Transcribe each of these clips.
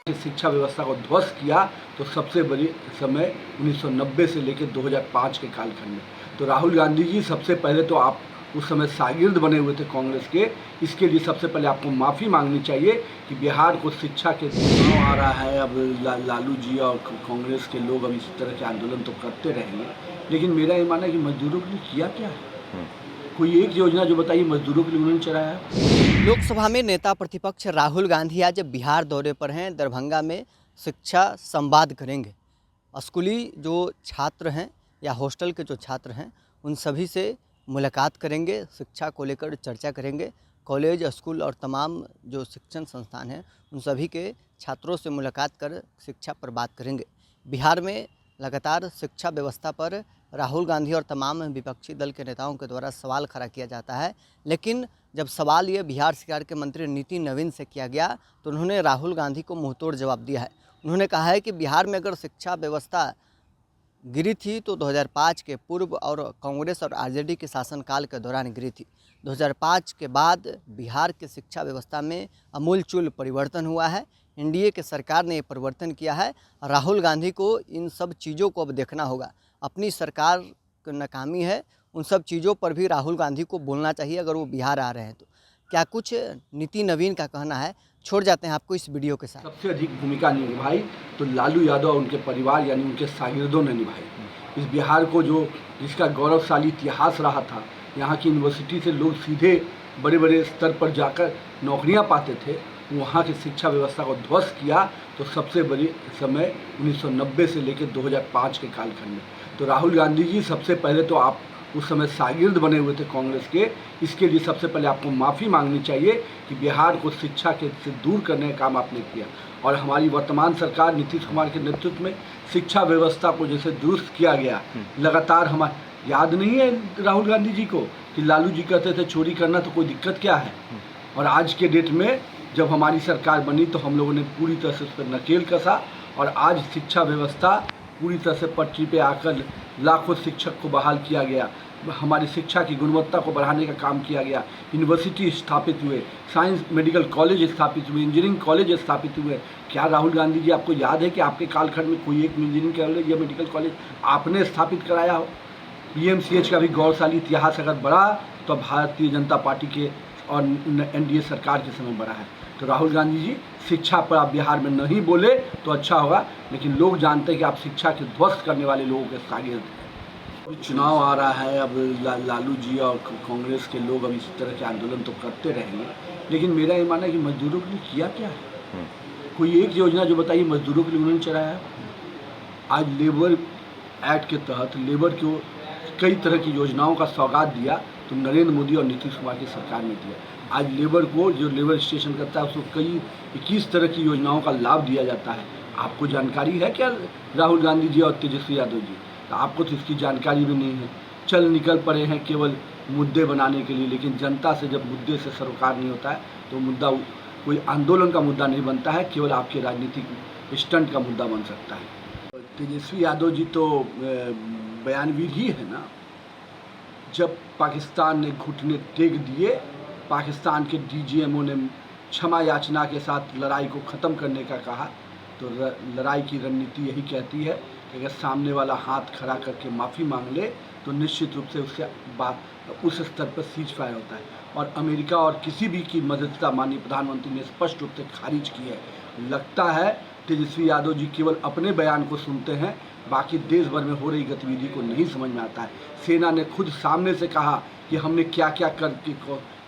शिक्षा व्यवस्था को ध्वस्त किया तो सबसे बड़ी समय 1990 से लेकर 2005 के कालखंड में। तो राहुल गांधी जी, सबसे पहले तो आप उस समय शागिर्द बने हुए थे कांग्रेस के। इसके लिए सबसे पहले आपको माफ़ी मांगनी चाहिए कि बिहार को शिक्षा के चुनाव आ रहा है। अब लालू जी और कांग्रेस के लोग अब इस तरह के आंदोलन तो करते रहेंगे, लेकिन मेरा ये मानना है कि मजदूरों के लिए किया क्या है? कोई एक योजना जो बताइए मजदूरों के लिए उन्होंने चलाया है? लोकसभा में नेता प्रतिपक्ष राहुल गांधी आज बिहार दौरे पर हैं। दरभंगा में शिक्षा संवाद करेंगे। स्कूली जो छात्र हैं या हॉस्टल के जो छात्र हैं उन सभी से मुलाकात करेंगे, शिक्षा को लेकर चर्चा करेंगे। कॉलेज, स्कूल और तमाम जो शिक्षण संस्थान हैं उन सभी के छात्रों से मुलाकात कर शिक्षा पर बात करेंगे। बिहार में लगातार शिक्षा व्यवस्था पर राहुल गांधी और तमाम विपक्षी दल के नेताओं के द्वारा सवाल खड़ा किया जाता है, लेकिन जब सवाल ये बिहार सरकार के मंत्री नितिन नवीन से किया गया तो उन्होंने राहुल गांधी को मुंहतोड़ जवाब दिया है। उन्होंने कहा है कि बिहार में अगर शिक्षा व्यवस्था गिरी थी तो 2005 के पूर्व और कांग्रेस और आरजेडी के शासनकाल के दौरान गिरी थी। 2005 के बाद बिहार की शिक्षा व्यवस्था में आमूलचूल परिवर्तन हुआ है। एनडीए के सरकार ने ये परिवर्तन किया है। राहुल गांधी को इन सब चीज़ों को अब देखना होगा। अपनी सरकार की नाकामी है, उन सब चीज़ों पर भी राहुल गांधी को बोलना चाहिए अगर वो बिहार आ रहे हैं तो। क्या कुछ नितिन नवीन का कहना है, छोड़ जाते हैं आपको इस वीडियो के साथ। सबसे अधिक भूमिका निभाई तो लालू यादव और उनके परिवार यानी उनके शागिर्दों ने निभाई। इस बिहार को जिसका गौरवशाली इतिहास रहा था, यहाँ की यूनिवर्सिटी से लोग सीधे बड़े बड़े स्तर पर जाकर नौकरियाँ पाते थे, वहाँ की शिक्षा व्यवस्था को ध्वस्त किया तो सबसे बड़ी समय 1990 से लेकर 2005 के कालखंड में। तो राहुल गांधी जी, सबसे पहले तो आप उस समय शागिर्द बने हुए थे कांग्रेस के। इसके लिए सबसे पहले आपको माफ़ी मांगनी चाहिए कि बिहार को शिक्षा के से दूर करने का काम आपने किया। और हमारी वर्तमान सरकार नीतीश कुमार के नेतृत्व में शिक्षा व्यवस्था को जैसे दुरुस्त किया गया, लगातार हमारे याद नहीं है राहुल गांधी जी को कि लालू जी कहते थे चोरी करना तो कोई दिक्कत क्या है। और आज के डेट में जब हमारी सरकार बनी तो हम लोगों ने पूरी तरह से उस पर नकेल कसा और आज शिक्षा व्यवस्था पूरी तरह से पटरी पे आकर लाखों शिक्षक को बहाल किया गया। हमारी शिक्षा की गुणवत्ता को बढ़ाने का काम किया गया। यूनिवर्सिटी स्थापित हुए, साइंस मेडिकल कॉलेज स्थापित हुए, इंजीनियरिंग कॉलेज स्थापित हुए। क्या राहुल गांधी जी, आपको याद है कि आपके कालखंड में कोई एक इंजीनियरिंग कॉलेज या मेडिकल कॉलेज आपने स्थापित कराया हो? पीएमसीएच का भी गौरवशाली इतिहास अगर बढ़ा तो भारतीय जनता पार्टी के और एनडीए सरकार के समय बढ़ा है। तो राहुल गांधी जी, शिक्षा पर आप बिहार में नहीं बोले तो अच्छा होगा, लेकिन लोग जानते हैं कि आप शिक्षा के ध्वस्त करने वाले लोगों के शागिर्द हैं। चुनाव आ रहा है, अब लालू जी और कांग्रेस के लोग अब इस तरह के आंदोलन तो करते रहेंगे, लेकिन मेरा ये मानना है कि मजदूरों के लिए किया क्या है? कोई एक योजना जो बताइए मजदूरों के लिए उन्होंने चलाया है? आज लेबर एक्ट के तहत लेबर को कई तरह की योजनाओं का सौगात दिया तो नरेंद्र मोदी और नीतीश कुमार की सरकार ने दिया। आज लेबर को, जो लेबर स्टेशन करता है, उसको कई 21 तरह की योजनाओं का लाभ दिया जाता है। आपको जानकारी है क्या राहुल गांधी जी और तेजस्वी यादव जी? तो आपको तो इसकी जानकारी भी नहीं है। चल निकल पड़े हैं केवल मुद्दे बनाने के लिए, लेकिन जनता से जब मुद्दे से सरोकार नहीं होता है तो मुद्दा कोई आंदोलन का मुद्दा नहीं बनता है, केवल आपके राजनीतिक स्टंट का मुद्दा बन सकता है। तेजस्वी यादव जी तो बयानवीर ही है ना। जब पाकिस्तान ने घुटने टेक दिए, पाकिस्तान के डीजीएमओ ने क्षमा याचना के साथ लड़ाई को ख़त्म करने का कहा, तो लड़ाई की रणनीति यही कहती है कि अगर सामने वाला हाथ खड़ा करके माफ़ी मांग ले तो निश्चित रूप से उससे बात उस स्तर पर सीज फायर होता है। और अमेरिका और किसी भी की मदद माननीय प्रधानमंत्री ने स्पष्ट रूप से खारिज की है। लगता है तेजस्वी यादव जी केवल अपने बयान को सुनते हैं, बाकी देश भर में हो रही गतिविधि को नहीं समझ में आता है। सेना ने खुद सामने से कहा कि हमने क्या क्या करके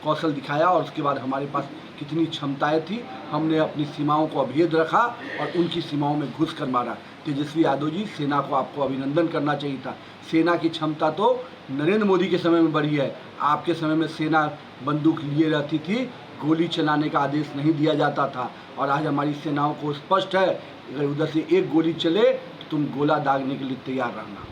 कौशल दिखाया और उसके बाद हमारे पास कितनी क्षमताएं थी, हमने अपनी सीमाओं को अभेद रखा और उनकी सीमाओं में घुस कर मारा। तेजस्वी यादव जी, सेना को आपको अभिनंदन करना चाहिए था। सेना की क्षमता तो नरेंद्र मोदी के समय में बढ़ी है। आपके समय में सेना बंदूक लिए रहती थी, गोली चलाने का आदेश नहीं दिया जाता था। और आज हमारी सेनाओं को स्पष्ट है, अगर उधर से एक गोली चले तो तुम गोला दागने के लिए तैयार रहना।